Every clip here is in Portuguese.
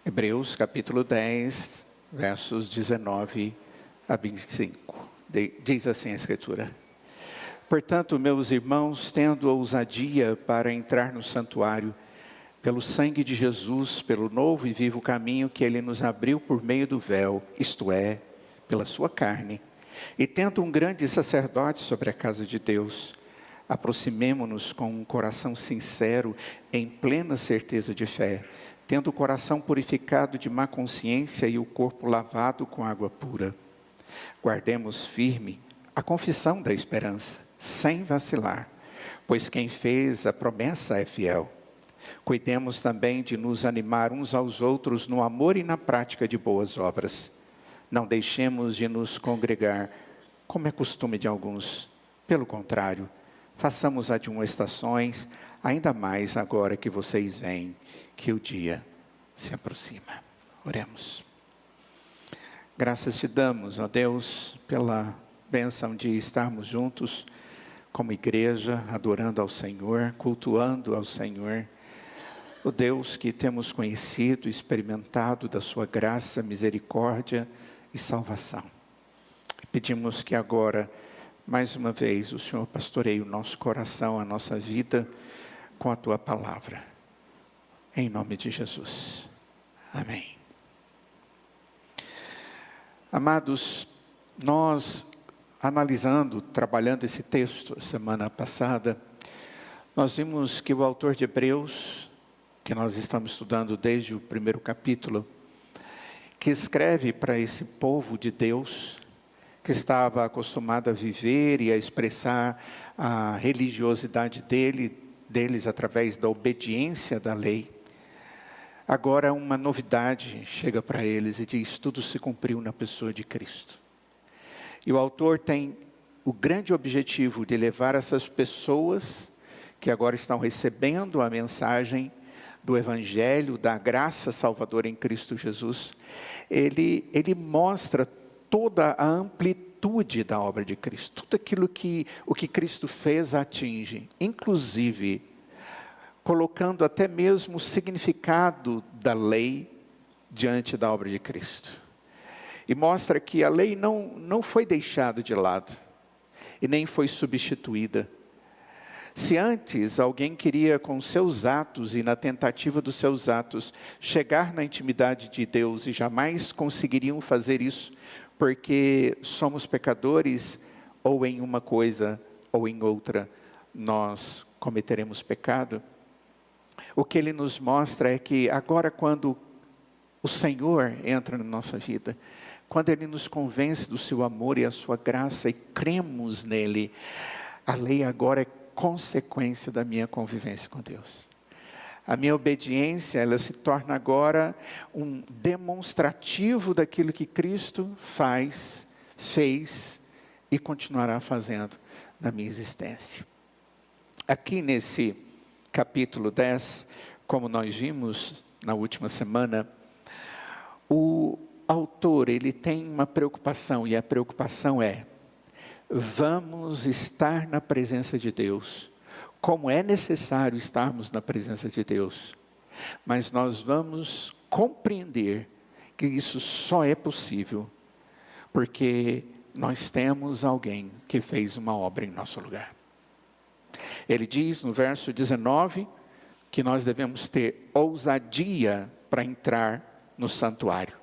Hebreus capítulo 10, versos 19 a 25. Diz assim a Escritura: Portanto, meus irmãos, tendo ousadia para entrar no santuário, pelo sangue de Jesus, pelo novo e vivo caminho que Ele nos abriu por meio do véu, isto é, pela sua carne, e tendo um grande sacerdote sobre a casa de Deus, aproximemo-nos com um coração sincero, em plena certeza de fé, tendo o coração purificado de má consciência e o corpo lavado com água pura. Guardemos firme a confissão da esperança, sem vacilar, pois quem fez a promessa é fiel. Cuidemos também de nos animar uns aos outros no amor e na prática de boas obras. Não deixemos de nos congregar, como é costume de alguns. Pelo contrário, façamos admoestações, ainda mais agora que vocês veem que o dia se aproxima. Oremos. Graças te damos, ó Deus, pela bênção de estarmos juntos como igreja, adorando ao Senhor, cultuando ao Senhor. O Deus que temos conhecido, experimentado da sua graça, misericórdia e salvação. Pedimos que agora, mais uma vez, o Senhor pastoreie o nosso coração, a nossa vida, com a tua palavra. Em nome de Jesus. Amém. Amados, nós analisando, trabalhando esse texto semana passada, nós vimos que o autor de Hebreus, que nós estamos estudando desde o primeiro capítulo, que escreve para esse povo de Deus, que estava acostumado a viver e a expressar a religiosidade deles através da obediência da lei. Agora uma novidade chega para eles e diz: tudo se cumpriu na pessoa de Cristo. E o autor tem o grande objetivo de levar essas pessoas que agora estão recebendo a mensagem do Evangelho, da graça salvadora em Cristo Jesus. Ele mostra toda a amplitude da obra de Cristo. Tudo aquilo que o que Cristo fez atinge, inclusive colocando até mesmo o significado da lei diante da obra de Cristo. E mostra que a lei não foi deixada de lado, e nem foi substituída. Se antes alguém queria com seus atos e na tentativa dos seus atos chegar na intimidade de Deus e jamais conseguiriam fazer isso, porque somos pecadores, ou em uma coisa ou em outra nós cometeremos pecado, o que ele nos mostra é que agora, quando o Senhor entra na nossa vida, quando Ele nos convence do seu amor e a sua graça e cremos nele, a lei agora é consequência da minha convivência com Deus. A minha obediência, ela se torna agora um demonstrativo daquilo que Cristo fez e continuará fazendo na minha existência. Aqui nesse capítulo 10, como nós vimos na última semana, o autor, ele tem uma preocupação, e a preocupação é: vamos estar na presença de Deus, como é necessário estarmos na presença de Deus, mas nós vamos compreender que isso só é possível porque nós temos alguém que fez uma obra em nosso lugar. Ele diz no verso 19 que nós devemos ter ousadia para entrar no santuário.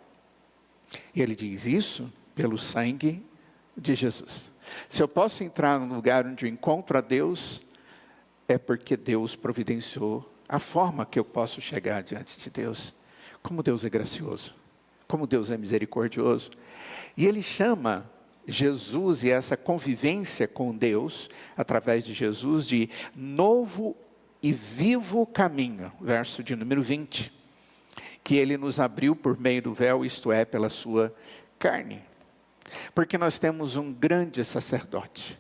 E ele diz isso pelo sangue de Jesus. Se eu posso entrar num lugar onde eu encontro a Deus, é porque Deus providenciou a forma que eu posso chegar diante de Deus. Como Deus é gracioso, como Deus é misericordioso. E Ele chama Jesus e essa convivência com Deus, através de Jesus, de novo e vivo caminho. Verso de número 20. Que Ele nos abriu por meio do véu, isto é, pela sua carne. Porque nós temos um grande sacerdote.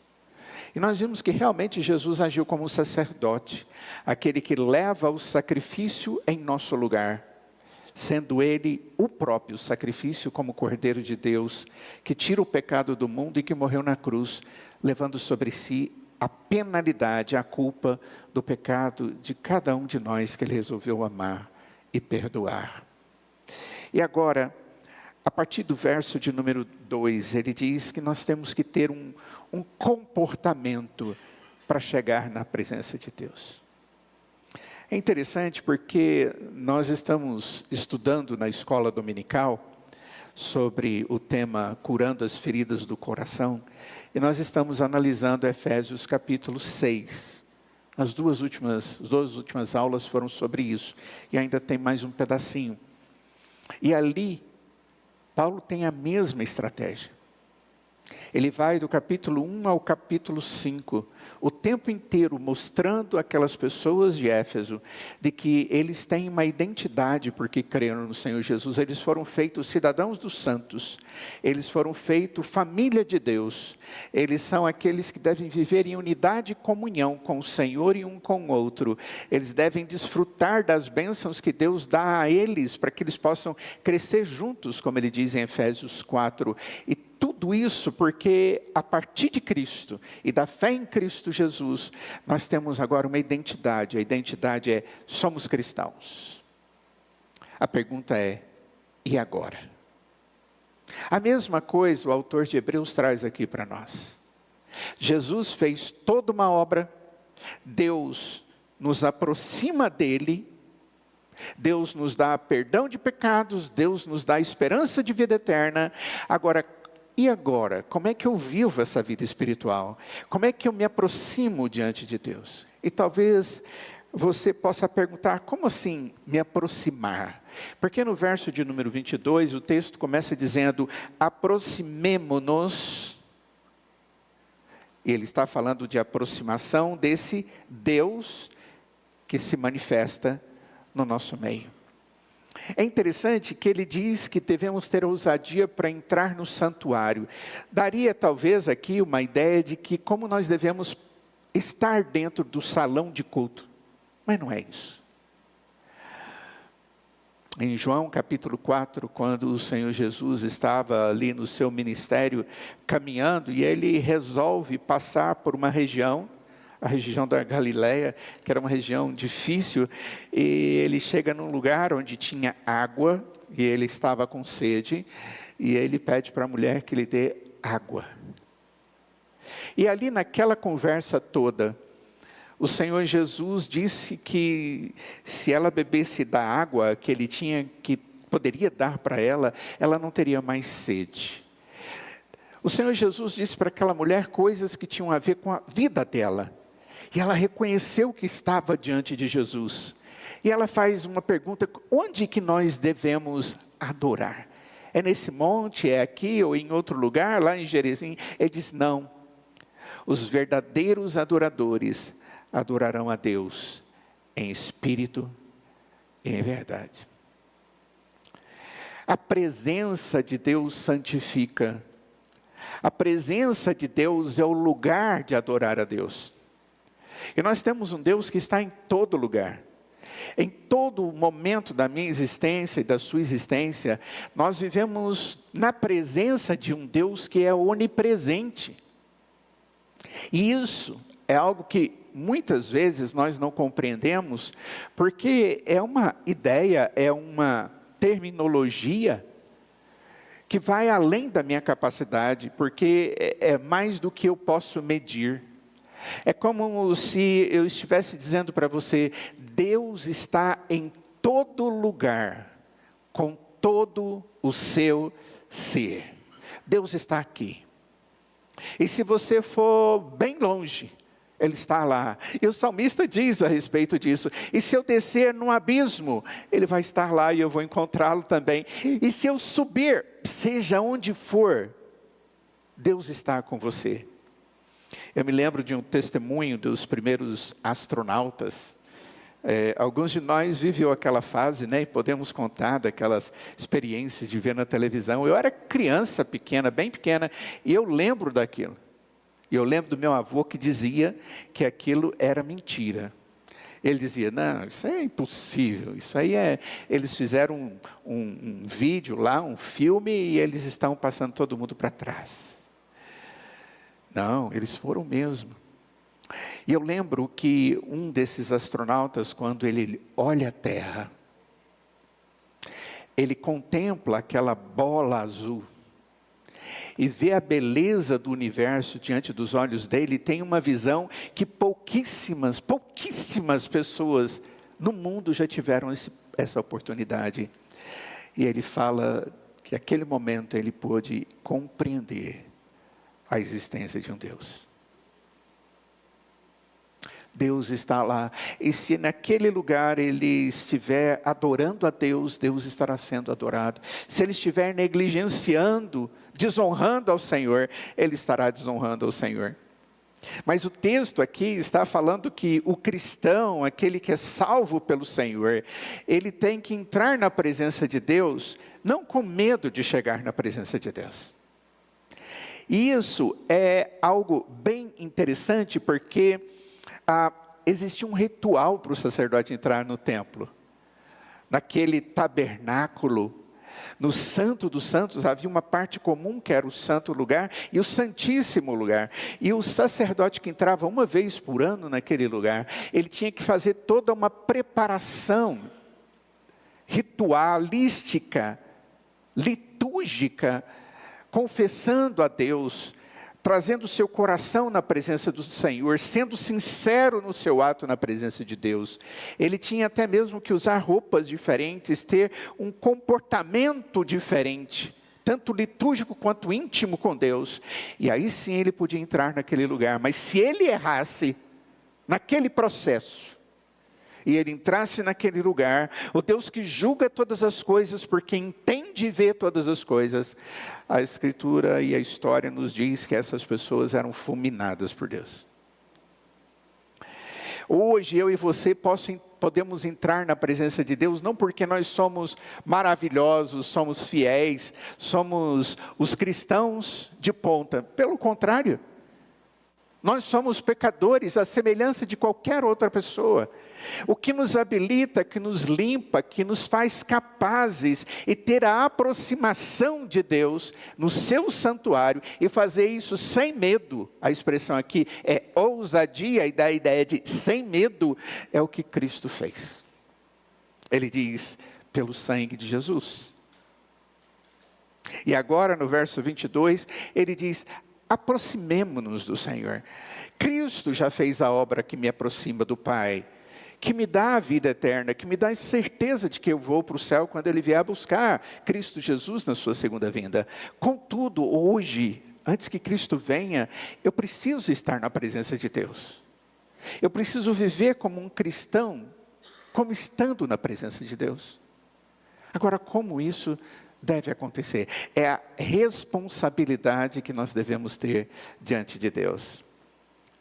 E nós vimos que realmente Jesus agiu como um sacerdote, aquele que leva o sacrifício em nosso lugar, sendo Ele o próprio sacrifício como Cordeiro de Deus, que tira o pecado do mundo e que morreu na cruz, levando sobre si a penalidade, a culpa do pecado de cada um de nós que Ele resolveu amar e perdoar. E agora, a partir do verso de número 2, ele diz que nós temos que ter um comportamento para chegar na presença de Deus. É interessante porque nós estamos estudando na escola dominical sobre o tema curando as feridas do coração, e nós estamos analisando Efésios capítulo 6. As duas últimas aulas foram sobre isso, e ainda tem mais um pedacinho. E ali, Paulo tem a mesma estratégia. Ele vai do capítulo 1 ao capítulo 5, o tempo inteiro mostrando àquelas pessoas de Éfeso, de que eles têm uma identidade porque creram no Senhor Jesus. Eles foram feitos cidadãos dos santos, eles foram feitos família de Deus, eles são aqueles que devem viver em unidade e comunhão com o Senhor e um com o outro. Eles devem desfrutar das bênçãos que Deus dá a eles, para que eles possam crescer juntos, como ele diz em Efésios 4, e tudo isso porque a partir de Cristo e da fé em Cristo Jesus, nós temos agora uma identidade. A identidade é: somos cristãos. A pergunta é: e agora? A mesma coisa o autor de Hebreus traz aqui para nós. Jesus fez toda uma obra, Deus nos aproxima dele, Deus nos dá perdão de pecados, Deus nos dá esperança de vida eterna. Agora, e agora? Como é que eu vivo essa vida espiritual? Como é que eu me aproximo diante de Deus? E talvez você possa perguntar: como assim me aproximar? Porque no verso de número 22, o texto começa dizendo: aproximemo-nos. Ele está falando de aproximação desse Deus que se manifesta no nosso meio. É interessante que ele diz que devemos ter ousadia para entrar no santuário. Daria talvez aqui uma ideia de que como nós devemos estar dentro do salão de culto. Mas não é isso. Em João capítulo 4, quando o Senhor Jesus estava ali no seu ministério caminhando, e ele resolve passar por uma região, a região da Galileia, que era uma região difícil, e ele chega num lugar onde tinha água, e ele estava com sede, e ele pede para a mulher que lhe dê água. E ali naquela conversa toda, o Senhor Jesus disse que se ela bebesse da água que ele poderia dar para ela, ela não teria mais sede. O Senhor Jesus disse para aquela mulher coisas que tinham a ver com a vida dela. E ela reconheceu que estava diante de Jesus. E ela faz uma pergunta: onde que nós devemos adorar? É nesse monte, é aqui ou em outro lugar, lá em Gerizim? Ele diz: não. Os verdadeiros adoradores adorarão a Deus em espírito e em verdade. A presença de Deus santifica. A presença de Deus é o lugar de adorar a Deus. E nós temos um Deus que está em todo lugar. Em todo momento da minha existência e da sua existência, nós vivemos na presença de um Deus que é onipresente. E isso é algo que muitas vezes nós não compreendemos, porque é uma ideia, é uma terminologia que vai além da minha capacidade, porque é mais do que eu posso medir. É como se eu estivesse dizendo para você: Deus está em todo lugar, com todo o seu ser. Deus está aqui. E se você for bem longe, Ele está lá. E o salmista diz a respeito disso: e se eu descer num abismo, Ele vai estar lá e eu vou encontrá-lo também. E se eu subir, seja onde for, Deus está com você. Eu me lembro de um testemunho dos primeiros astronautas. Alguns de nós viveu aquela fase, né? E podemos contar daquelas experiências de ver na televisão. Eu era criança pequena, bem pequena, e eu lembro daquilo. E eu lembro do meu avô que dizia que aquilo era mentira. Ele dizia: não, isso é impossível, isso aí eles fizeram um vídeo lá, um filme, e eles estão passando todo mundo para trás. Não, eles foram mesmo. E eu lembro que um desses astronautas, quando ele olha a Terra, ele contempla aquela bola azul e vê a beleza do universo diante dos olhos dele, tem uma visão que pouquíssimas pessoas no mundo já tiveram essa oportunidade. E ele fala que naquele momento ele pôde compreender a existência de um Deus. Deus está lá, e se naquele lugar ele estiver adorando a Deus, Deus estará sendo adorado. Se ele estiver negligenciando, desonrando ao Senhor, ele estará desonrando ao Senhor. Mas o texto aqui está falando que o cristão, aquele que é salvo pelo Senhor, ele tem que entrar na presença de Deus, não com medo de chegar na presença de Deus. E isso é algo bem interessante, porque existia um ritual para o sacerdote entrar no templo. Naquele tabernáculo, no Santo dos Santos, havia uma parte comum que era o santo lugar e o santíssimo lugar. E o sacerdote que entrava uma vez por ano naquele lugar, ele tinha que fazer toda uma preparação ritualística, litúrgica, confessando a Deus, trazendo o seu coração na presença do Senhor, sendo sincero no seu ato na presença de Deus. Ele tinha até mesmo que usar roupas diferentes, ter um comportamento diferente, tanto litúrgico quanto íntimo com Deus. E aí sim ele podia entrar naquele lugar. Mas se ele errasse naquele processo, e ele entrasse naquele lugar, o Deus que julga todas as coisas, porque entende e vê todas as coisas, a Escritura e a história nos diz que essas pessoas eram fulminadas por Deus. Hoje eu e você podemos entrar na presença de Deus, não porque nós somos maravilhosos, somos fiéis, somos os cristãos de ponta. Pelo contrário, nós somos pecadores, à semelhança de qualquer outra pessoa. O que nos habilita, que nos limpa, que nos faz capazes e ter a aproximação de Deus no seu santuário e fazer isso sem medo. A expressão aqui é ousadia e dá a ideia de sem medo, é o que Cristo fez. Ele diz, pelo sangue de Jesus. E agora no verso 22, ele diz, aproximemo-nos do Senhor. Cristo já fez a obra que me aproxima do Pai, que me dá a vida eterna, que me dá a certeza de que eu vou para o céu quando Ele vier buscar Cristo Jesus na sua segunda vinda. Contudo, hoje, antes que Cristo venha, eu preciso estar na presença de Deus. Eu preciso viver como um cristão, como estando na presença de Deus. Agora, como isso deve acontecer? É a responsabilidade que nós devemos ter diante de Deus.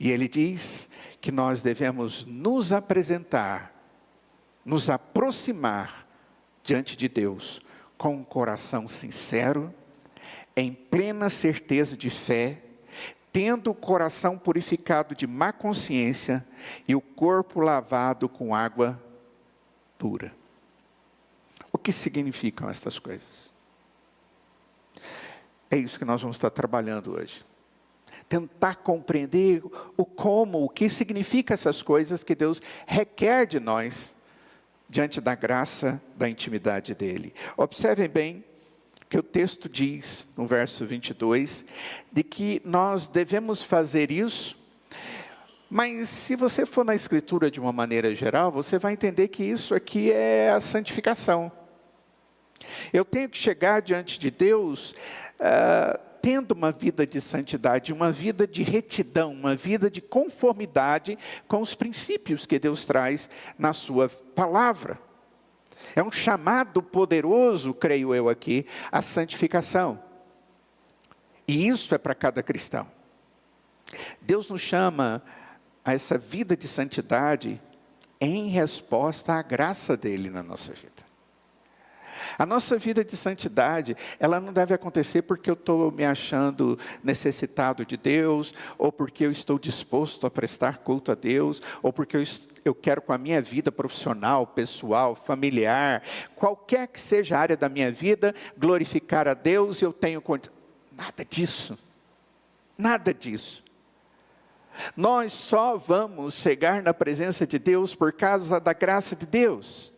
E ele diz que nós devemos nos apresentar, nos aproximar diante de Deus com um coração sincero, em plena certeza de fé, tendo o coração purificado de má consciência e o corpo lavado com água pura. O que significam estas coisas? É isso que nós vamos estar trabalhando hoje. Tentar compreender o que significa essas coisas que Deus requer de nós, diante da graça, da intimidade dEle. Observem bem que o texto diz, no verso 22, de que nós devemos fazer isso, mas se você for na Escritura de uma maneira geral, você vai entender que isso aqui é a santificação. Eu tenho que chegar diante de Deus, tendo uma vida de santidade, uma vida de retidão, uma vida de conformidade com os princípios que Deus traz na sua palavra. É um chamado poderoso, creio eu aqui, a santificação. E isso é para cada cristão. Deus nos chama a essa vida de santidade em resposta à graça dele na nossa vida. A nossa vida de santidade, ela não deve acontecer porque eu estou me achando necessitado de Deus, ou porque eu estou disposto a prestar culto a Deus, ou porque eu quero com a minha vida profissional, pessoal, familiar, qualquer que seja a área da minha vida, glorificar a Deus e eu tenho condição. Nada disso. Nada disso. Nós só vamos chegar na presença de Deus por causa da graça de Deus.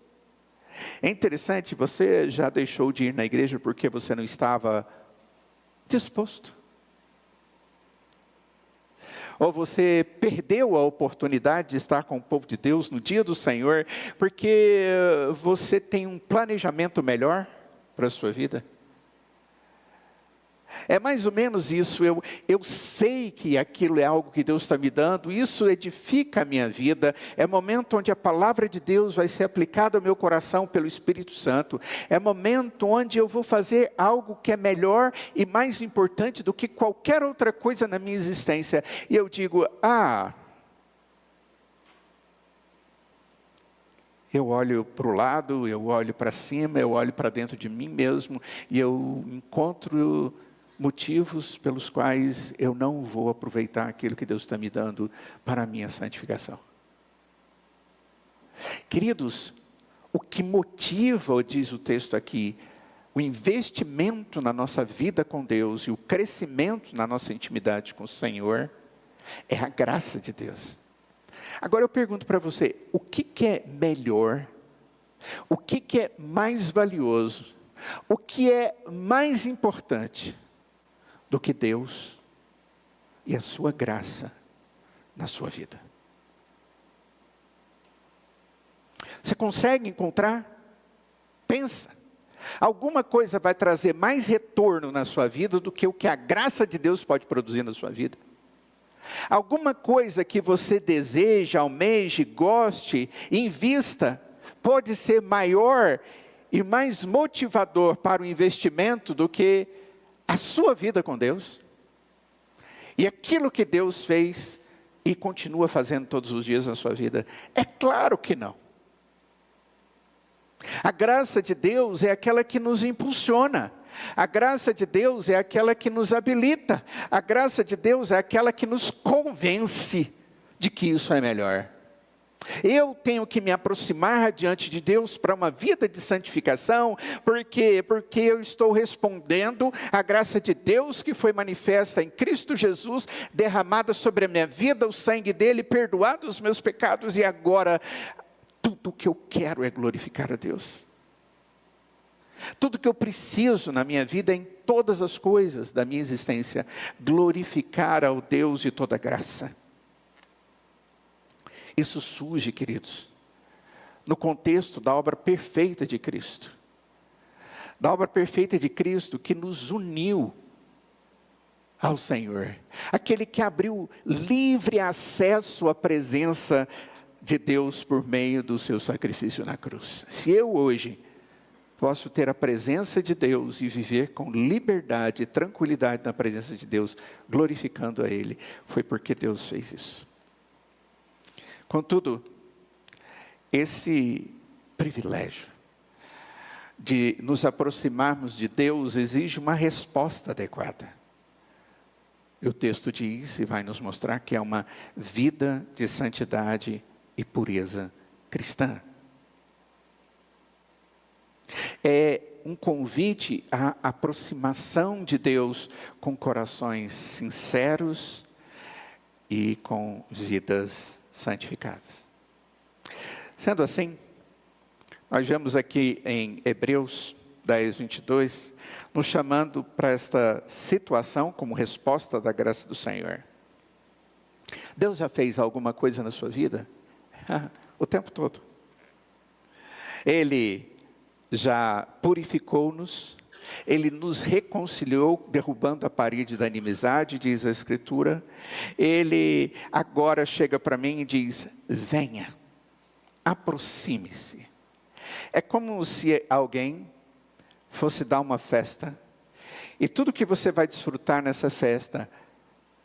É interessante, você já deixou de ir na igreja porque você não estava disposto? Ou você perdeu a oportunidade de estar com o povo de Deus no dia do Senhor, porque você tem um planejamento melhor para a sua vida? É mais ou menos isso, eu sei que aquilo é algo que Deus está me dando, isso edifica a minha vida, é momento onde a palavra de Deus vai ser aplicada ao meu coração pelo Espírito Santo, é momento onde eu vou fazer algo que é melhor e mais importante do que qualquer outra coisa na minha existência, e eu digo, eu olho para o lado, eu olho para cima, eu olho para dentro de mim mesmo, e eu encontro motivos pelos quais eu não vou aproveitar aquilo que Deus está me dando para a minha santificação. Queridos, o que motiva, diz o texto aqui, o investimento na nossa vida com Deus e o crescimento na nossa intimidade com o Senhor, é a graça de Deus. Agora eu pergunto para você, o que é melhor? O que é mais valioso? O que é mais importante do que Deus e a sua graça na sua vida? Você consegue encontrar? Pensa. Alguma coisa vai trazer mais retorno na sua vida do que o que a graça de Deus pode produzir na sua vida? Alguma coisa que você deseja, almeje, goste, invista, pode ser maior e mais motivador para o investimento do que a sua vida com Deus? E aquilo que Deus fez e continua fazendo todos os dias na sua vida? É claro que não. A graça de Deus é aquela que nos impulsiona. A graça de Deus é aquela que nos habilita. A graça de Deus é aquela que nos convence de que isso é melhor. Eu tenho que me aproximar diante de Deus para uma vida de santificação, porque eu estou respondendo à graça de Deus que foi manifesta em Cristo Jesus, derramada sobre a minha vida, o sangue dele, perdoado os meus pecados, e agora tudo o que eu quero é glorificar a Deus. Tudo que eu preciso na minha vida, em todas as coisas da minha existência, glorificar ao Deus de toda graça. Isso surge, queridos, no contexto da obra perfeita de Cristo. Da obra perfeita de Cristo que nos uniu ao Senhor. Aquele que abriu livre acesso à presença de Deus por meio do seu sacrifício na cruz. Se eu hoje posso ter a presença de Deus e viver com liberdade e tranquilidade na presença de Deus, glorificando a Ele, foi porque Deus fez isso. Contudo, esse privilégio de nos aproximarmos de Deus exige uma resposta adequada. E o texto diz e vai nos mostrar que é uma vida de santidade e pureza cristã. É um convite à aproximação de Deus com corações sinceros e com vidas santificadas. Sendo assim, nós vemos aqui em Hebreus 10, 22, nos chamando para esta situação como resposta da graça do Senhor. Deus já fez alguma coisa na sua vida? O tempo todo. Ele já purificou-nos, Ele nos reconciliou, derrubando a parede da inimizade, diz a Escritura. Ele agora chega para mim e diz, venha, aproxime-se. É como se alguém fosse dar uma festa, e tudo que você vai desfrutar nessa festa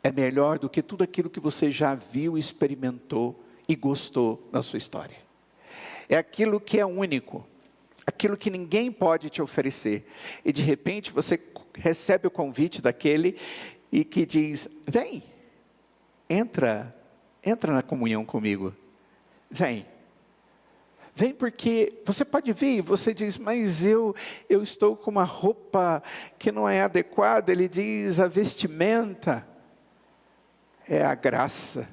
é melhor do que tudo aquilo que você já viu, experimentou e gostou na sua história. É aquilo que é único, aquilo que ninguém pode te oferecer. E de repente você recebe o convite daquele e que diz, vem, entra na comunhão comigo. Vem porque você pode vir, você diz, mas eu estou com uma roupa que não é adequada. Ele diz, a vestimenta é a graça.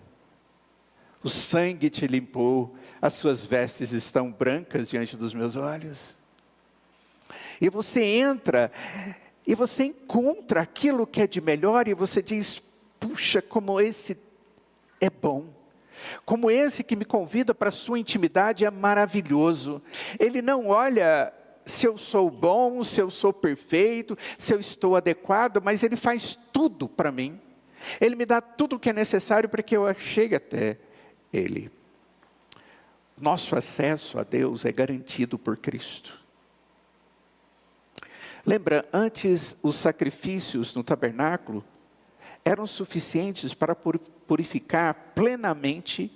o sangue te limpou, as suas vestes estão brancas diante dos meus olhos. E você entra, e você encontra aquilo que é de melhor, e você diz, puxa, como esse é bom. Como esse que me convida para a sua intimidade é maravilhoso. Ele não olha se eu sou bom, se eu sou perfeito, se eu estou adequado, mas Ele faz tudo para mim. Ele me dá tudo o que é necessário para que eu chegue até Ele. Nosso acesso a Deus é garantido por Cristo. Lembra, antes os sacrifícios no tabernáculo eram suficientes para purificar plenamente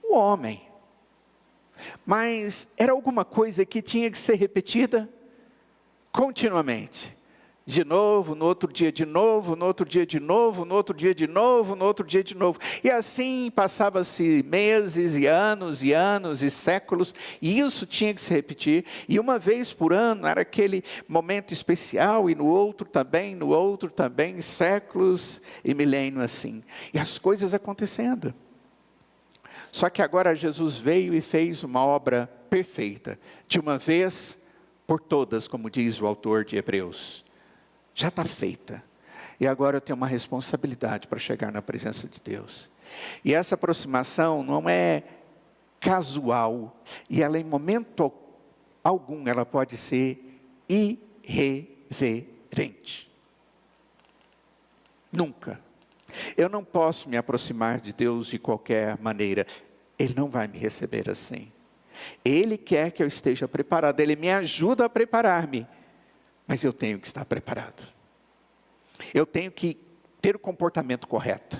o homem. Mas era alguma coisa que tinha que ser repetida continuamente. De novo, no outro dia de novo, no outro dia de novo, no outro dia de novo, no outro dia de novo. E assim passava-se meses e anos e séculos, e isso tinha que se repetir. E uma vez por ano era aquele momento especial, e no outro também, séculos e milênios assim. E as coisas acontecendo. Só que agora Jesus veio e fez uma obra perfeita, de uma vez por todas, como diz o autor de Hebreus. Já está feita. E agora eu tenho uma responsabilidade para chegar na presença de Deus. E essa aproximação não é casual. E ela em momento algum, ela pode ser irreverente. Nunca. Eu não posso me aproximar de Deus de qualquer maneira. Ele não vai me receber assim. Ele quer que eu esteja preparado. Ele me ajuda a preparar-me. Mas eu tenho que estar preparado. Eu tenho que ter o comportamento correto.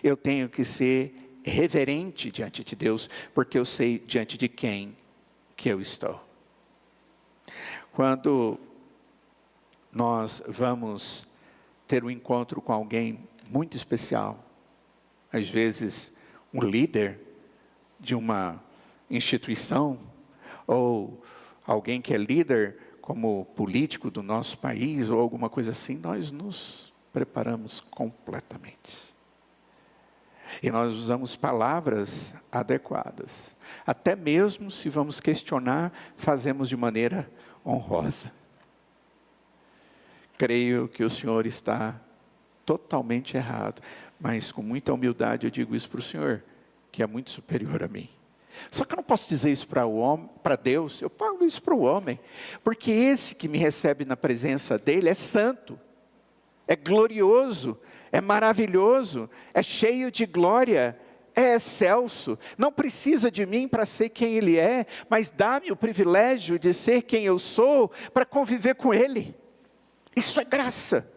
Eu tenho que ser reverente diante de Deus, porque eu sei diante de quem que eu estou. Quando nós vamos ter um encontro com alguém muito especial, às vezes um líder de uma instituição, ou alguém que é líder como político do nosso país, ou alguma coisa assim, nós nos preparamos completamente. E nós usamos palavras adequadas. Até mesmo se vamos questionar, fazemos de maneira honrosa. Creio que o Senhor está totalmente errado, mas com muita humildade eu digo isso para o Senhor, que é muito superior a mim. Só que eu não posso dizer isso para Deus, eu falo isso para o homem, porque esse que me recebe na presença dele é santo, é glorioso, é maravilhoso, é cheio de glória, é excelso, não precisa de mim para ser quem ele é, mas dá-me o privilégio de ser quem eu sou, para conviver com ele. Isso é graça.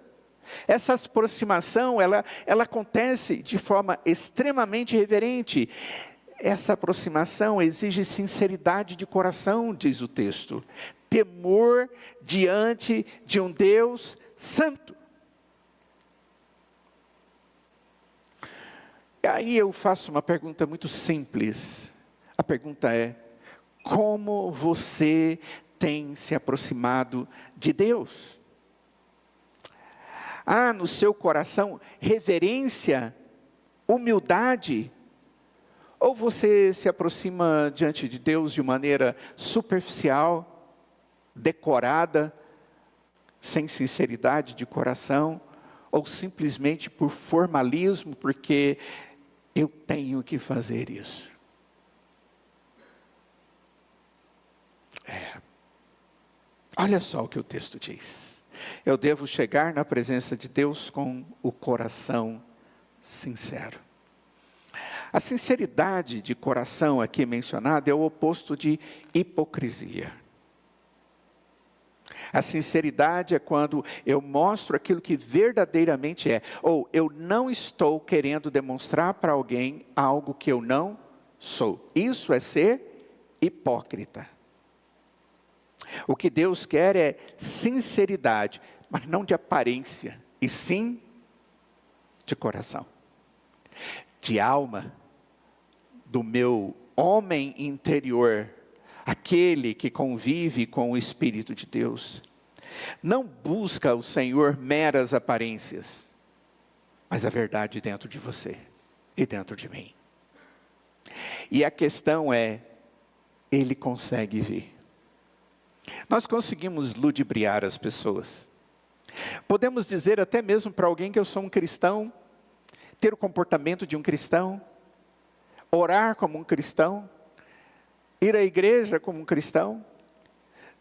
Essa aproximação, ela acontece de forma extremamente reverente. Essa aproximação exige sinceridade de coração, diz o texto. Temor diante de um Deus santo. E aí eu faço uma pergunta muito simples. A pergunta é: como você tem se aproximado de Deus? Há no seu coração reverência, humildade? Ou você se aproxima diante de Deus de maneira superficial, decorada, sem sinceridade de coração, ou simplesmente por formalismo, porque eu tenho que fazer isso? Olha só o que o texto diz. Eu devo chegar na presença de Deus com o coração sincero. A sinceridade de coração aqui mencionada é o oposto de hipocrisia. A sinceridade é quando eu mostro aquilo que verdadeiramente é, ou eu não estou querendo demonstrar para alguém algo que eu não sou. Isso é ser hipócrita. O que Deus quer é sinceridade, mas não de aparência, e sim de coração, de alma, do meu homem interior, aquele que convive com o Espírito de Deus. Não busca o Senhor meras aparências, mas a verdade dentro de você e dentro de mim. E a questão é, Ele consegue ver. Nós conseguimos ludibriar as pessoas. Podemos dizer até mesmo para alguém que eu sou um cristão, ter o comportamento de um cristão, orar como um cristão, ir à igreja como um cristão,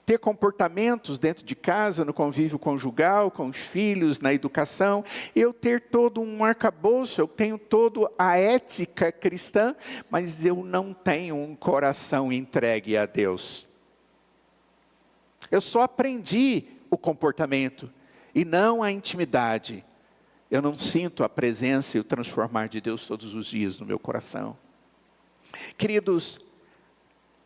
ter comportamentos dentro de casa, no convívio conjugal, com os filhos, na educação, eu ter todo um arcabouço, eu tenho toda a ética cristã, mas eu não tenho um coração entregue a Deus. Eu só aprendi o comportamento e não a intimidade. Eu não sinto a presença e o transformar de Deus todos os dias no meu coração. Queridos,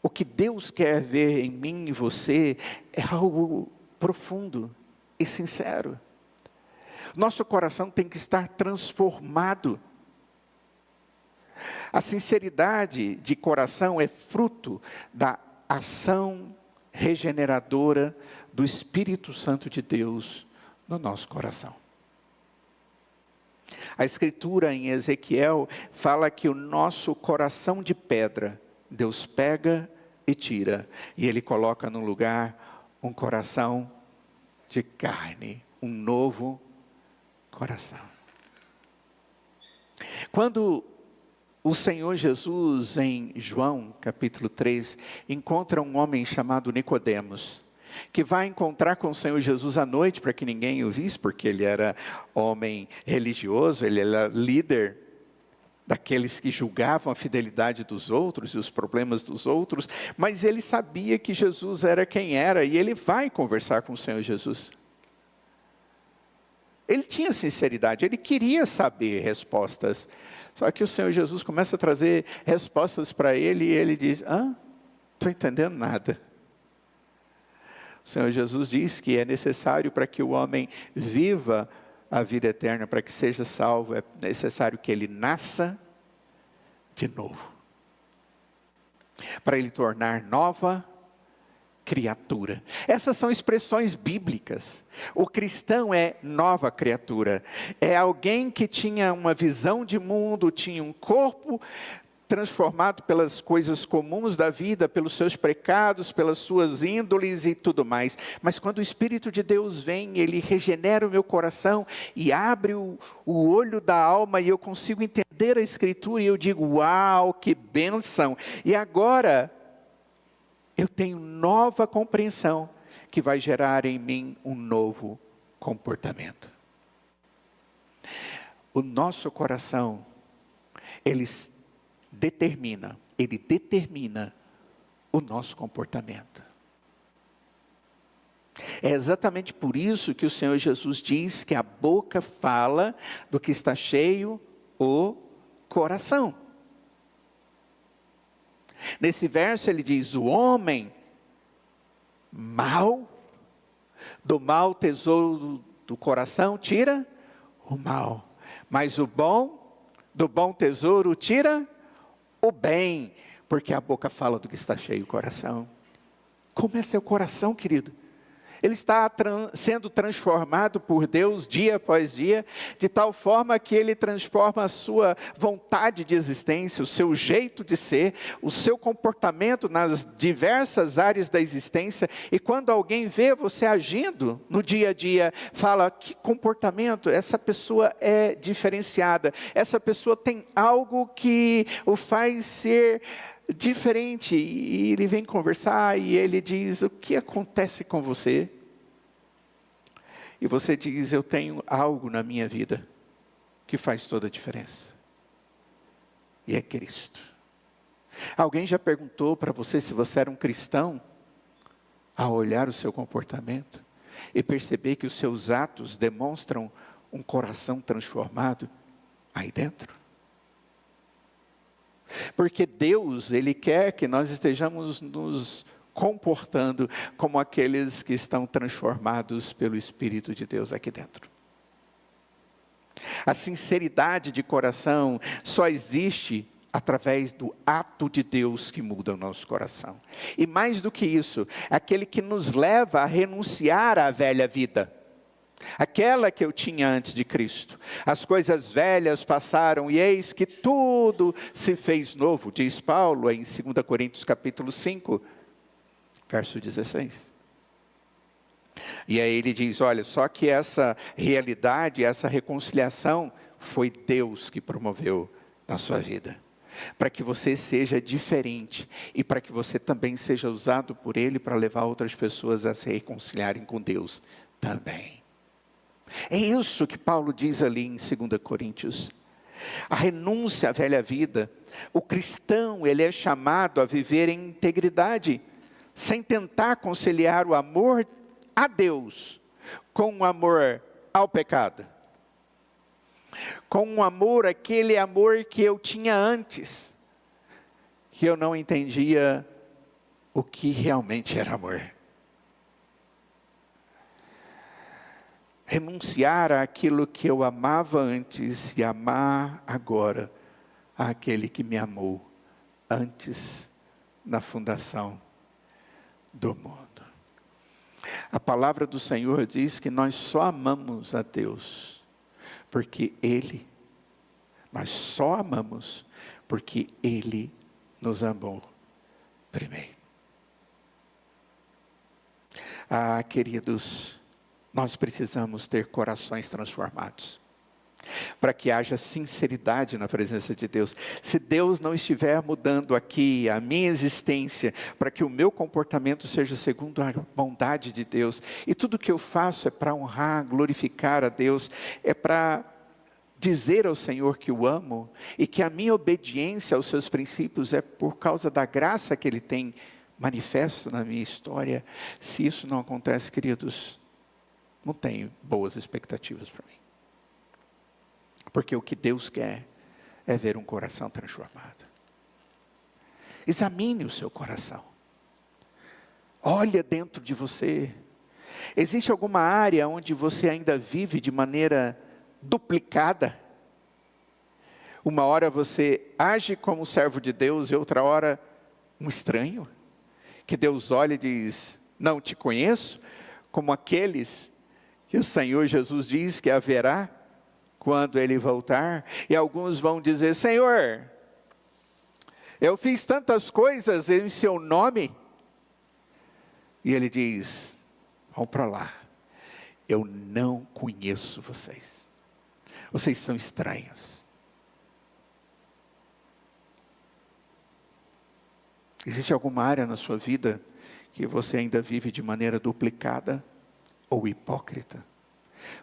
o que Deus quer ver em mim e você é algo profundo e sincero. Nosso coração tem que estar transformado. A sinceridade de coração é fruto da ação regeneradora do Espírito Santo de Deus no nosso coração. A Escritura em Ezequiel fala que o nosso coração de pedra, Deus pega e tira, e Ele coloca no lugar um coração de carne, um novo coração. Quando o Senhor Jesus, em João, capítulo 3, encontra um homem chamado Nicodemos, que vai encontrar com o Senhor Jesus à noite, para que ninguém o visse, porque ele era homem religioso, ele era líder daqueles que julgavam a fidelidade dos outros e os problemas dos outros, mas ele sabia que Jesus era quem era, e ele vai conversar com o Senhor Jesus. Ele tinha sinceridade, ele queria saber respostas, só que o Senhor Jesus começa a trazer respostas para ele, e ele diz, não estou entendendo nada. O Senhor Jesus diz que é necessário para que o homem viva a vida eterna, para que seja salvo, é necessário que ele nasça de novo. Para ele tornar nova criatura. Essas são expressões bíblicas. O cristão é nova criatura. É alguém que tinha uma visão de mundo, tinha um corpo transformado pelas coisas comuns da vida, pelos seus pecados, pelas suas índoles e tudo mais. Mas quando o Espírito de Deus vem, Ele regenera o meu coração e abre o olho da alma, e eu consigo entender a Escritura, e eu digo, uau, que bênção! E agora, eu tenho nova compreensão, que vai gerar em mim um novo comportamento. O nosso coração, ele determina o nosso comportamento. É exatamente por isso que o Senhor Jesus diz que a boca fala do que está cheio o coração. Nesse verso ele diz, o homem mau, do mau tesouro do coração tira o mal, mas o bom, do bom tesouro tira o bem, porque a boca fala do que está cheio o coração. Como é seu coração, querido? Ele está sendo transformado por Deus dia após dia, de tal forma que Ele transforma a sua vontade de existência, o seu jeito de ser, o seu comportamento nas diversas áreas da existência. E quando alguém vê você agindo no dia a dia, fala, que comportamento, essa pessoa é diferenciada, essa pessoa tem algo que o faz ser diferente. E ele vem conversar e ele diz, o que acontece com você? E você diz, eu tenho algo na minha vida que faz toda a diferença. E é Cristo. Alguém já perguntou para você se você era um cristão? Ao olhar o seu comportamento e perceber que os seus atos demonstram um coração transformado aí dentro? Porque Deus, Ele quer que nós estejamos nos comportando como aqueles que estão transformados pelo Espírito de Deus aqui dentro. A sinceridade de coração só existe através do ato de Deus que muda o nosso coração. E mais do que isso, aquele que nos leva a renunciar à velha vida. aquela que eu tinha antes de Cristo. As coisas velhas passaram e eis que tudo se fez novo, diz Paulo em 2 Coríntios capítulo 5, verso 16. E aí ele diz, olha, só que essa realidade, essa reconciliação, foi Deus que promoveu na sua vida. Para que você seja diferente e para que você também seja usado por Ele para levar outras pessoas a se reconciliarem com Deus também. É isso que Paulo diz ali em 2 Coríntios. A renúncia à velha vida. O cristão, ele é chamado a viver em integridade, sem tentar conciliar o amor a Deus com o amor ao pecado. Com um amor, aquele amor que eu tinha antes, que eu não entendia o que realmente era amor. Renunciar àquilo que eu amava antes e amar agora àquele que me amou antes da fundação do mundo. A palavra do Senhor diz que nós só amamos a Deus porque nós só amamos porque Ele nos amou primeiro. Ah, queridos, nós precisamos ter corações transformados, para que haja sinceridade na presença de Deus. Se Deus não estiver mudando aqui a minha existência, para que o meu comportamento seja segundo a bondade de Deus, e tudo que eu faço é para honrar, glorificar a Deus, é para dizer ao Senhor que o amo, e que a minha obediência aos seus princípios é por causa da graça que Ele tem manifesto na minha história. Se isso não acontece, queridos, não tenho boas expectativas para mim. Porque o que Deus quer é ver um coração transformado. Examine o seu coração. Olha dentro de você. Existe alguma área onde você ainda vive de maneira duplicada? Uma hora você age como servo de Deus e outra hora um estranho? Que Deus olha e diz, não te conheço? Como aqueles que o Senhor Jesus diz que haverá quando Ele voltar. E alguns vão dizer, Senhor, eu fiz tantas coisas em seu nome. E Ele diz, vão para lá, eu não conheço vocês. Vocês são estranhos. Existe alguma área na sua vida que você ainda vive de maneira duplicada ou hipócrita?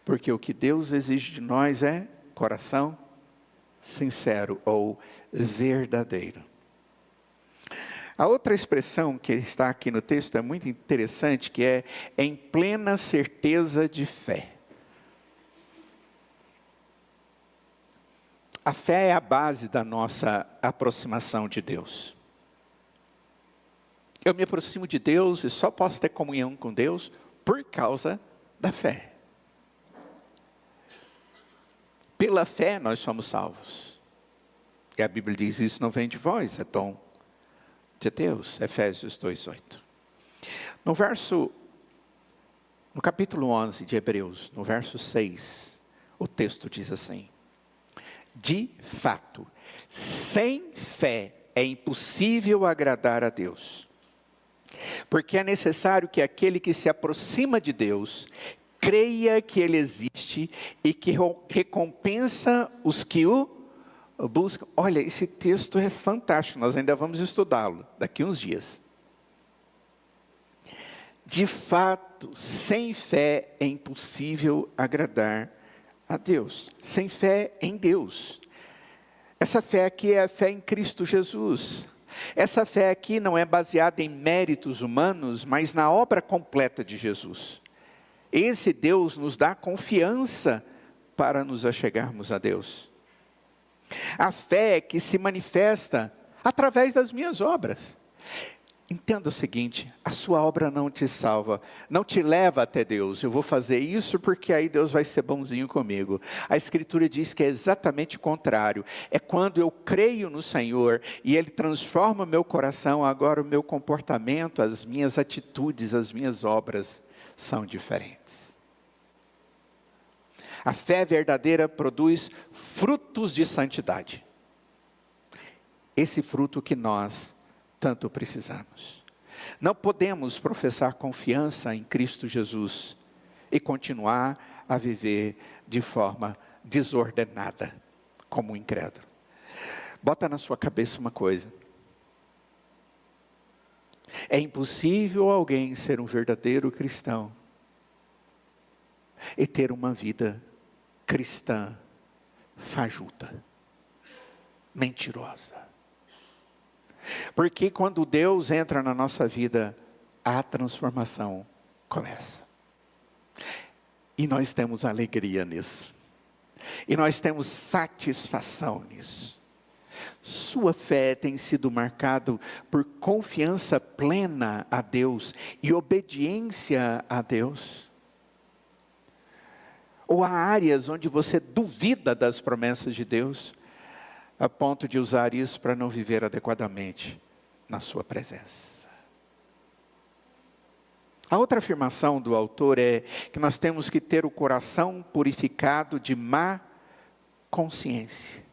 Porque o que Deus exige de nós é coração sincero ou verdadeiro. A outra expressão que está aqui no texto é muito interessante, que é em plena certeza de fé. A fé é a base da nossa aproximação de Deus. Eu me aproximo de Deus e só posso ter comunhão com Deus por causa da fé. Pela fé nós somos salvos. E a Bíblia diz, isso não vem de vós, é dom de Deus. Efésios 2:8. No capítulo 11 de Hebreus, no verso 6, o texto diz assim, de fato, sem fé é impossível agradar a Deus. Porque é necessário que aquele que se aproxima de Deus creia que Ele existe e que recompensa os que o buscam. Olha, esse texto é fantástico, nós ainda vamos estudá-lo daqui uns dias. De fato, sem fé é impossível agradar a Deus. Sem fé em Deus. Essa fé aqui é a fé em Cristo Jesus. Essa fé aqui não é baseada em méritos humanos, mas na obra completa de Jesus. Esse Deus nos dá confiança para nos achegarmos a Deus. A fé que se manifesta através das minhas obras. Entenda o seguinte, a sua obra não te salva, não te leva até Deus. Eu vou fazer isso porque aí Deus vai ser bonzinho comigo. A Escritura diz que é exatamente o contrário. É quando eu creio no Senhor e Ele transforma o meu coração, agora o meu comportamento, as minhas atitudes, as minhas obras são diferentes. A fé verdadeira produz frutos de santidade. Esse fruto que nós tanto precisamos. Não podemos professar confiança em Cristo Jesus e continuar a viver de forma desordenada, como um incrédulo. Bota na sua cabeça uma coisa. É impossível alguém ser um verdadeiro cristão e ter uma vida cristã fajuta, mentirosa. Porque quando Deus entra na nossa vida, a transformação começa. E nós temos alegria nisso. E nós temos satisfação nisso. Sua fé tem sido marcada por confiança plena a Deus e obediência a Deus? Ou há áreas onde você duvida das promessas de Deus, a ponto de usar isso para não viver adequadamente na sua presença? A outra afirmação do autor é que nós temos que ter o coração purificado de má consciência.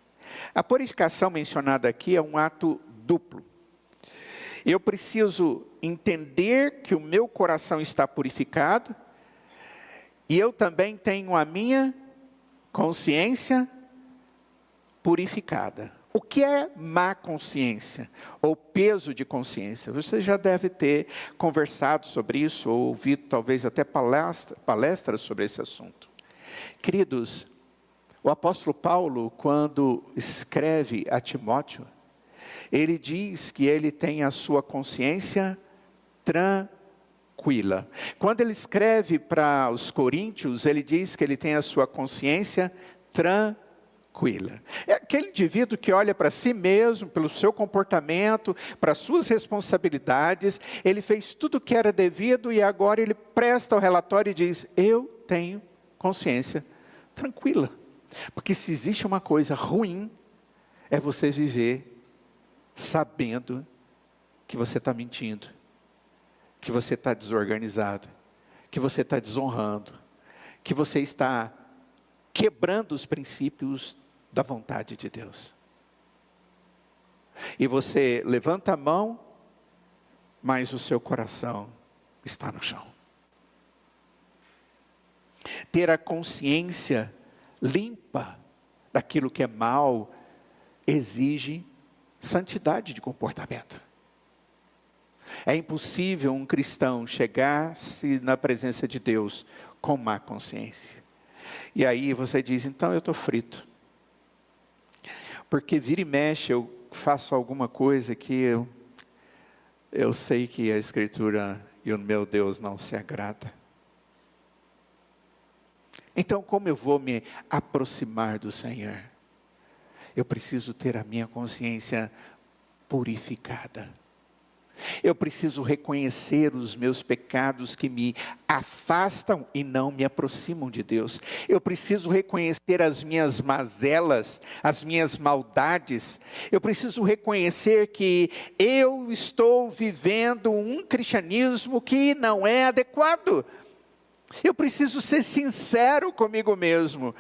A purificação mencionada aqui é um ato duplo. Eu preciso entender que o meu coração está purificado, e eu também tenho a minha consciência purificada. O que é má consciência? Ou peso de consciência? Você já deve ter conversado sobre isso, ou ouvido talvez até palestras sobre esse assunto. Queridos, o apóstolo Paulo, quando escreve a Timóteo, ele diz que ele tem a sua consciência tranquila. Quando ele escreve para os coríntios, ele diz que ele tem a sua consciência tranquila. É aquele indivíduo que olha para si mesmo, pelo seu comportamento, para as suas responsabilidades, ele fez tudo o que era devido e agora ele presta o relatório e diz: eu tenho consciência tranquila. Porque se existe uma coisa ruim, é você viver sabendo que você está mentindo, que você está desorganizado, que você está desonrando, que você está quebrando os princípios da vontade de Deus. E você levanta a mão, mas o seu coração está no chão. Ter a consciência limpa daquilo que é mal exige santidade de comportamento. É impossível um cristão chegar-se na presença de Deus com má consciência. E aí você diz: então eu estou frito. Porque vira e mexe eu faço alguma coisa que eu sei que a Escritura e o meu Deus não se agrada. Então, como eu vou me aproximar do Senhor? Eu preciso ter a minha consciência purificada. Eu preciso reconhecer os meus pecados que me afastam e não me aproximam de Deus. Eu preciso reconhecer as minhas mazelas, as minhas maldades. Eu preciso reconhecer que eu estou vivendo um cristianismo que não é adequado. Eu preciso ser sincero comigo mesmo.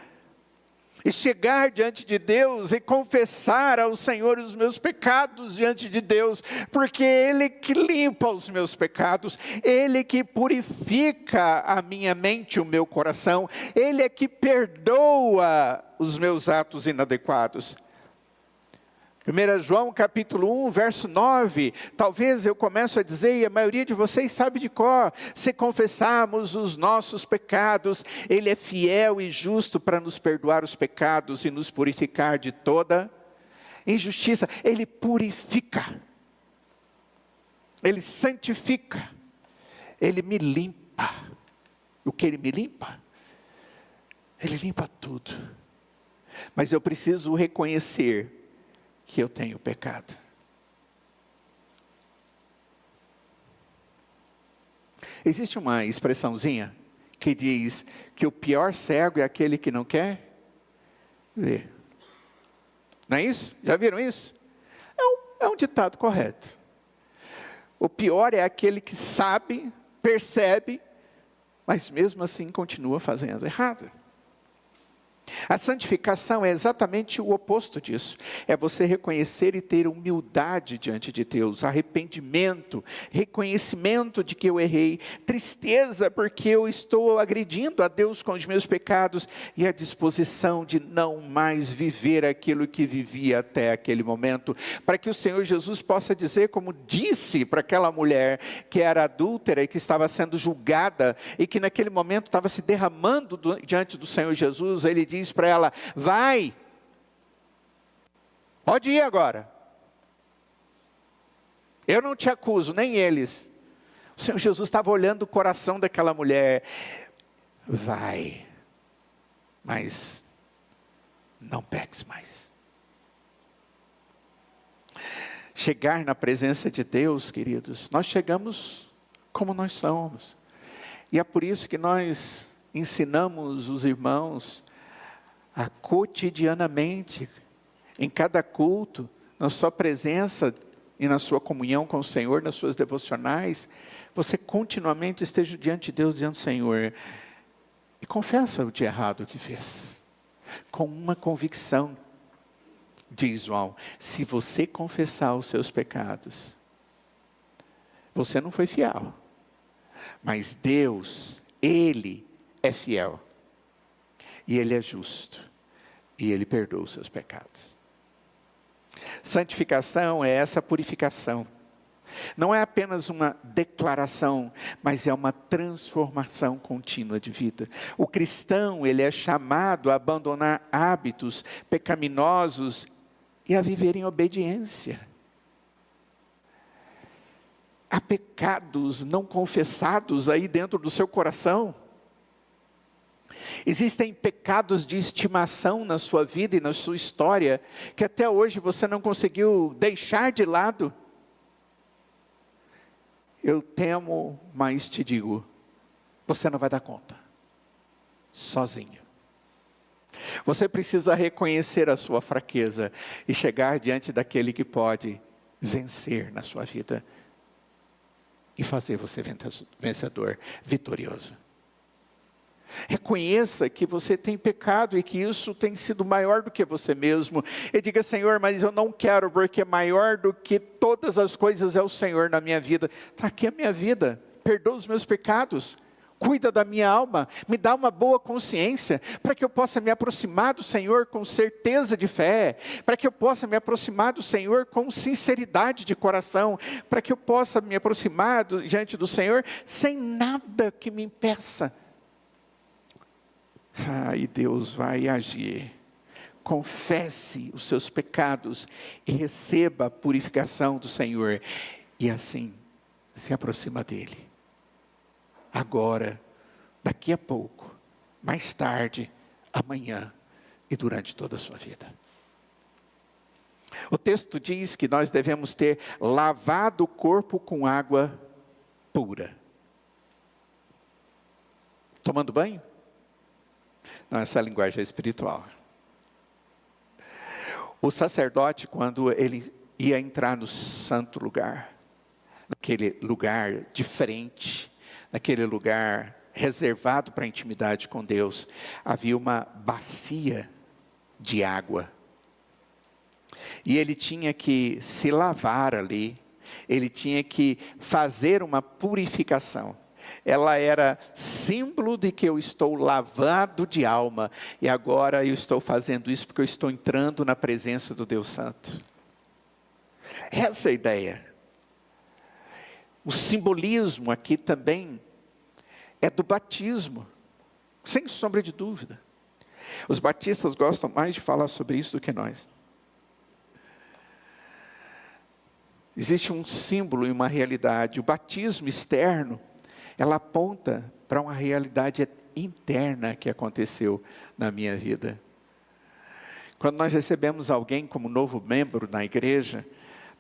E chegar diante de Deus e confessar ao Senhor os meus pecados diante de Deus. Porque Ele que limpa os meus pecados. Ele que purifica a minha mente e o meu coração. Ele é que perdoa os meus atos inadequados. 1 João capítulo 1, verso 9, talvez eu comece a dizer, e a maioria de vocês sabe de cor: se confessarmos os nossos pecados, Ele é fiel e justo para nos perdoar os pecados e nos purificar de toda injustiça. Ele purifica, Ele santifica, Ele me limpa. O que Ele me limpa? Ele limpa tudo. Mas eu preciso reconhecer que eu tenho pecado. Existe uma expressãozinha que diz que o pior cego é aquele que não quer ver. Não é isso? Já viram isso? É um ditado correto. O pior é aquele que sabe, percebe, mas mesmo assim continua fazendo errado. A santificação é exatamente o oposto disso. É você reconhecer e ter humildade diante de Deus, arrependimento, reconhecimento de que eu errei, tristeza porque eu estou agredindo a Deus com os meus pecados e a disposição de não mais viver aquilo que vivia até aquele momento, para que o Senhor Jesus possa dizer, como disse para aquela mulher que era adúltera e que estava sendo julgada e que naquele momento estava se derramando diante do Senhor Jesus, ele diz para ela: vai, pode ir agora, eu não te acuso, nem eles. O Senhor Jesus estava olhando o coração daquela mulher. Vai, mas não peques mais. Chegar na presença de Deus, queridos, nós chegamos como nós somos, e é por isso que nós ensinamos os irmãos a cotidianamente, em cada culto, na sua presença e na sua comunhão com o Senhor, nas suas devocionais, você continuamente esteja diante de Deus dizendo: Senhor, e confessa o de errado que fez, com uma convicção. Diz João: se você confessar os seus pecados, você não foi fiel, mas Deus, Ele é fiel, e Ele é justo, e Ele perdoa os seus pecados. Santificação é essa purificação. Não é apenas uma declaração, mas é uma transformação contínua de vida. O cristão, ele é chamado a abandonar hábitos pecaminosos e a viver em obediência. Há pecados não confessados aí dentro do seu coração. Existem pecados de estimação na sua vida e na sua história, que até hoje você não conseguiu deixar de lado. Eu temo, mas te digo, você não vai dar conta, sozinho. Você precisa reconhecer a sua fraqueza e chegar diante daquele que pode vencer na sua vida e fazer você vencedor, vitorioso. Reconheça que você tem pecado e que isso tem sido maior do que você mesmo. E diga: Senhor, mas eu não quero, porque maior do que todas as coisas é o Senhor na minha vida. Está aqui a minha vida, perdoa os meus pecados, cuida da minha alma, me dá uma boa consciência, para que eu possa me aproximar do Senhor com certeza de fé, para que eu possa me aproximar do Senhor com sinceridade de coração, para que eu possa me aproximar diante do Senhor sem nada que me impeça. E Deus vai agir. Confesse os seus pecados e receba a purificação do Senhor, e assim se aproxima dele. Agora, daqui a pouco, mais tarde, amanhã e durante toda a sua vida. O texto diz que nós devemos ter lavado o corpo com água pura. Tomando banho? Não, essa é a linguagem espiritual. O sacerdote, quando ele ia entrar no santo lugar, naquele lugar diferente, naquele lugar reservado para a intimidade com Deus, havia uma bacia de água. E ele tinha que se lavar ali, ele tinha que fazer uma purificação. Ela era símbolo de que eu estou lavado de alma, e agora eu estou fazendo isso porque eu estou entrando na presença do Deus Santo. Essa é a ideia. O simbolismo aqui também é do batismo, sem sombra de dúvida. Os batistas gostam mais de falar sobre isso do que nós. Existe um símbolo e uma realidade. O batismo externo, ela aponta para uma realidade interna que aconteceu na minha vida. Quando nós recebemos alguém como novo membro na igreja,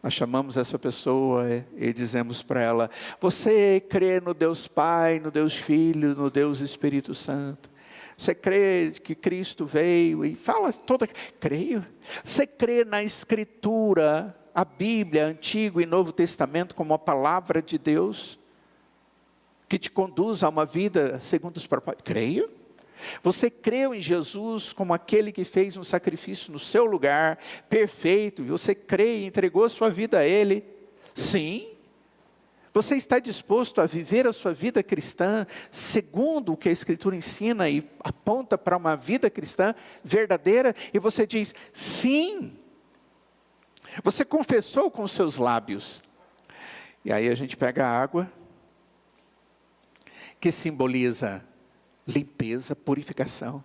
nós chamamos essa pessoa e dizemos para ela: você crê no Deus Pai, no Deus Filho, no Deus Espírito Santo? Você crê que Cristo veio e fala toda... Creio. Você crê na Escritura, a Bíblia, Antigo e Novo Testamento, como a palavra de Deus, que te conduz a uma vida segundo os propósitos? Creio. Você creu em Jesus como aquele que fez um sacrifício no seu lugar, perfeito, e você crê e entregou a sua vida a Ele? Sim. Você está disposto a viver a sua vida cristã segundo o que a Escritura ensina e aponta para uma vida cristã verdadeira? E você diz, sim. Você confessou com os seus lábios. E aí a gente pega a água, que simboliza limpeza, purificação.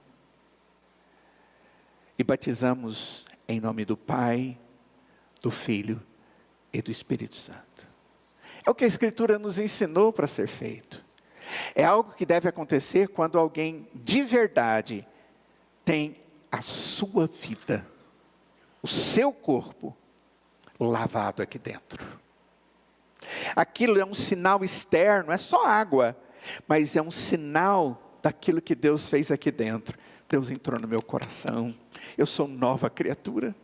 E batizamos em nome do Pai, do Filho e do Espírito Santo. É o que a Escritura nos ensinou para ser feito. É algo que deve acontecer quando alguém de verdade tem a sua vida, o seu corpo, lavado aqui dentro. Aquilo é um sinal externo, é só água, mas é um sinal daquilo que Deus fez aqui dentro. Deus entrou no meu coração, eu sou nova criatura.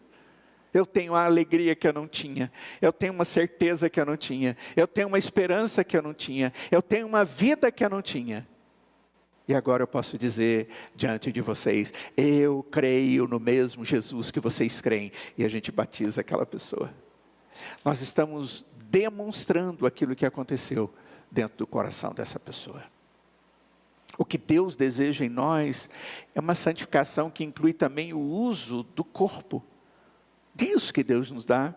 Eu tenho a alegria que eu não tinha, eu tenho uma certeza que eu não tinha, eu tenho uma esperança que eu não tinha, eu tenho uma vida que eu não tinha. E agora eu posso dizer diante de vocês, eu creio no mesmo Jesus que vocês creem. E a gente batiza aquela pessoa. Nós estamos demonstrando aquilo que aconteceu dentro do coração dessa pessoa. O que Deus deseja em nós é uma santificação que inclui também o uso do corpo. Disso que Deus nos dá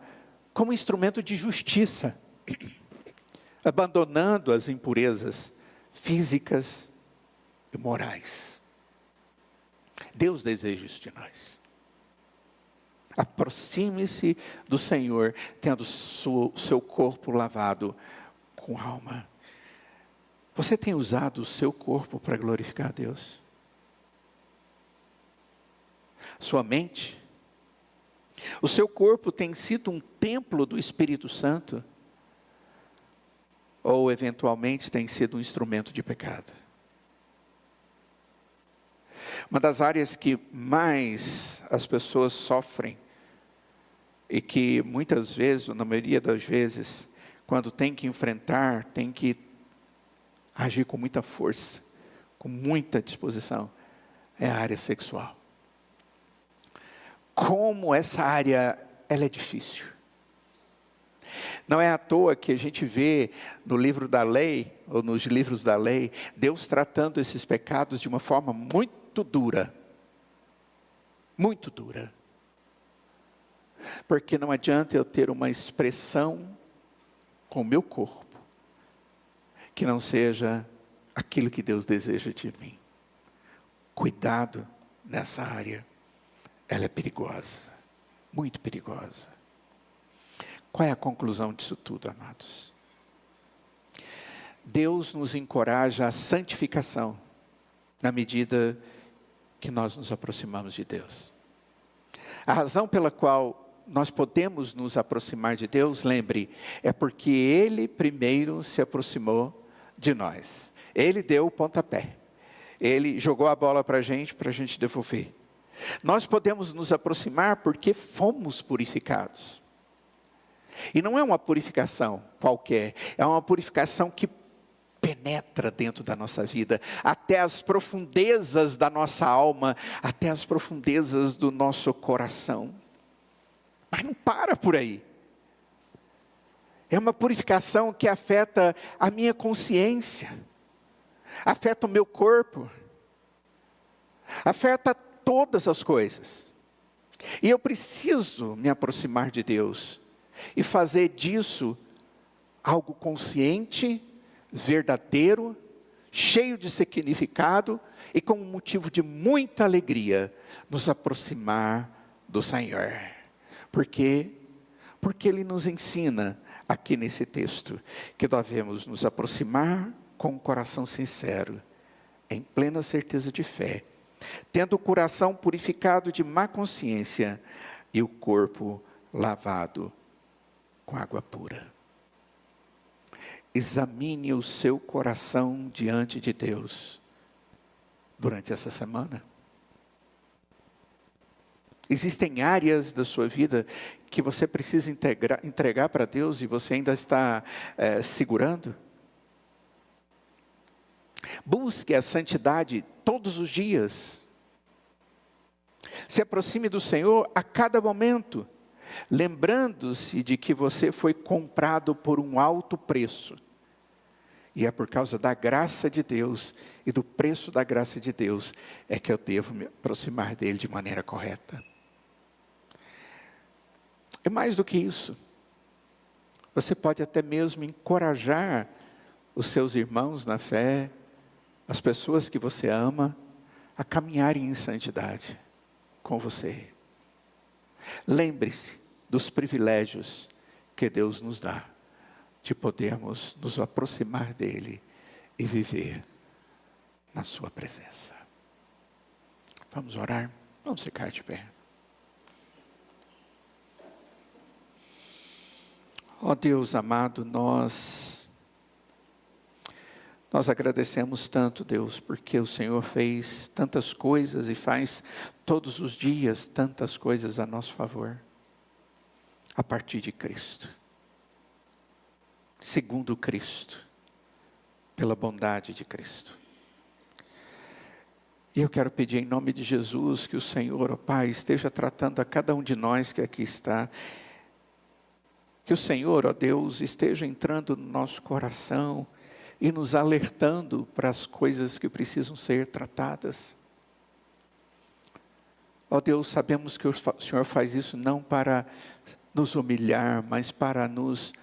como instrumento de justiça, abandonando as impurezas físicas e morais. Deus deseja isso de nós. Aproxime-se do Senhor, tendo o seu corpo lavado com alma. Você tem usado o seu corpo para glorificar a Deus? Sua mente? O seu corpo tem sido um templo do Espírito Santo? Ou eventualmente tem sido um instrumento de pecado? Uma das áreas que mais as pessoas sofrem, e que muitas vezes, ou na maioria das vezes, quando tem que enfrentar, tem que agir com muita força, com muita disposição, é a área sexual. Como essa área, ela é difícil. Não é à toa que a gente vê no livro da lei, ou nos livros da lei, Deus tratando esses pecados de uma forma muito dura. Muito dura. Porque não adianta eu ter uma expressão com o meu corpo, que não seja aquilo que Deus deseja de mim. Cuidado nessa área. Ela é perigosa, muito perigosa. Qual é a conclusão disso tudo, amados? Deus nos encoraja à santificação, na medida que nós nos aproximamos de Deus. A razão pela qual nós podemos nos aproximar de Deus, lembre, é porque Ele primeiro se aproximou de nós. Ele deu o pontapé. Ele jogou a bola para a gente devolver. Nós podemos nos aproximar porque fomos purificados. E não é uma purificação qualquer, é uma purificação que penetra dentro da nossa vida, até as profundezas da nossa alma, até as profundezas do nosso coração. Mas não para por aí. É uma purificação que afeta a minha consciência, afeta o meu corpo, afeta todas as coisas. E eu preciso me aproximar de Deus e fazer disso algo consciente, verdadeiro, cheio de significado e com um motivo de muita alegria, nos aproximar do Senhor. Por quê? Porque Ele nos ensina aqui nesse texto que devemos nos aproximar com um coração sincero, em plena certeza de fé, tendo o coração purificado de má consciência e o corpo lavado com água pura. Examine o seu coração diante de Deus durante essa semana. Existem áreas da sua vida que você precisa entregar para Deus e você ainda está segurando? Busque a santidade todos todos os dias. Se aproxime do Senhor a cada momento, lembrando-se de que você foi comprado por um alto preço. E é por causa da graça de Deus e do preço da graça de Deus é que eu devo me aproximar dele de maneira correta. É mais do que isso. Você pode até mesmo encorajar os seus irmãos na fé, as pessoas que você ama, a caminharem em santidade com você. Lembre-se dos privilégios que Deus nos dá, de podermos nos aproximar dele e viver na sua presença. Vamos orar? Vamos ficar de pé. Ó Deus amado, nós agradecemos tanto, Deus, porque o Senhor fez tantas coisas e faz todos os dias tantas coisas a nosso favor, a partir de Cristo, segundo Cristo, pela bondade de Cristo. E eu quero pedir em nome de Jesus que o Senhor, ó Pai, esteja tratando a cada um de nós que aqui está. Que o Senhor, ó Deus, esteja entrando no nosso coração e nos alertando para as coisas que precisam ser tratadas. Ó Deus, sabemos que o Senhor faz isso não para nos humilhar, mas para nos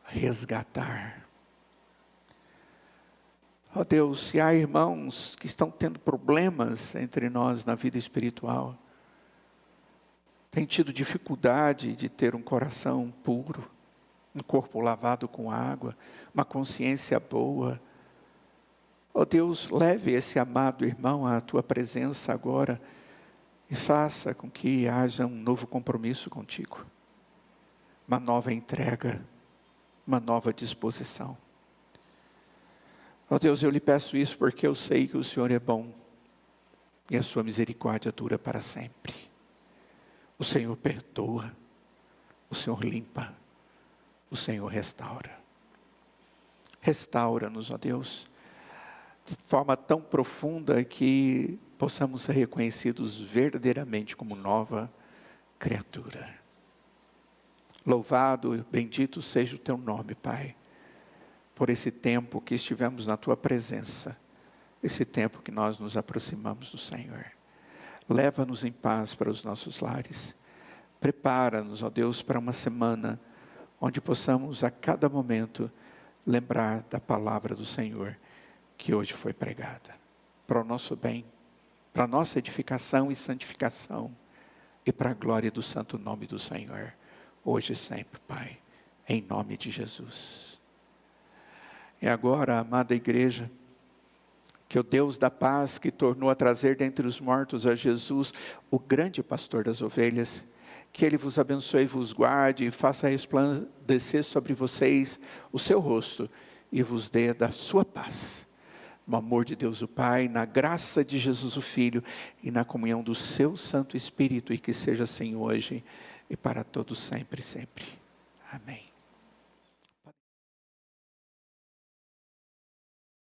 resgatar. Ó Deus, se há irmãos que estão tendo problemas entre nós na vida espiritual, têm tido dificuldade de ter um coração puro, um corpo lavado com água, uma consciência boa. Ó Deus, leve esse amado irmão à tua presença agora e faça com que haja um novo compromisso contigo, uma nova entrega, uma nova disposição. Ó Deus, eu lhe peço isso porque eu sei que o Senhor é bom e a sua misericórdia dura para sempre. O Senhor perdoa, o Senhor limpa, o Senhor restaura. Restaura-nos, ó Deus, de forma tão profunda que possamos ser reconhecidos verdadeiramente como nova criatura. Louvado e bendito seja o teu nome, Pai, por esse tempo que estivemos na tua presença, esse tempo que nós nos aproximamos do Senhor. Leva-nos em paz para os nossos lares. Prepara-nos, ó Deus, para uma semana onde possamos a cada momento lembrar da palavra do Senhor que hoje foi pregada. Para o nosso bem, para a nossa edificação e santificação e para a glória do santo nome do Senhor. Hoje e sempre, Pai, em nome de Jesus. E agora, amada igreja, que o Deus da paz, que tornou a trazer dentre os mortos a Jesus, o grande pastor das ovelhas, que Ele vos abençoe e vos guarde, e faça resplandecer sobre vocês o seu rosto, e vos dê da sua paz. No amor de Deus o Pai, na graça de Jesus o Filho, e na comunhão do seu Santo Espírito, e que seja assim hoje, e para todos sempre, sempre. Amém.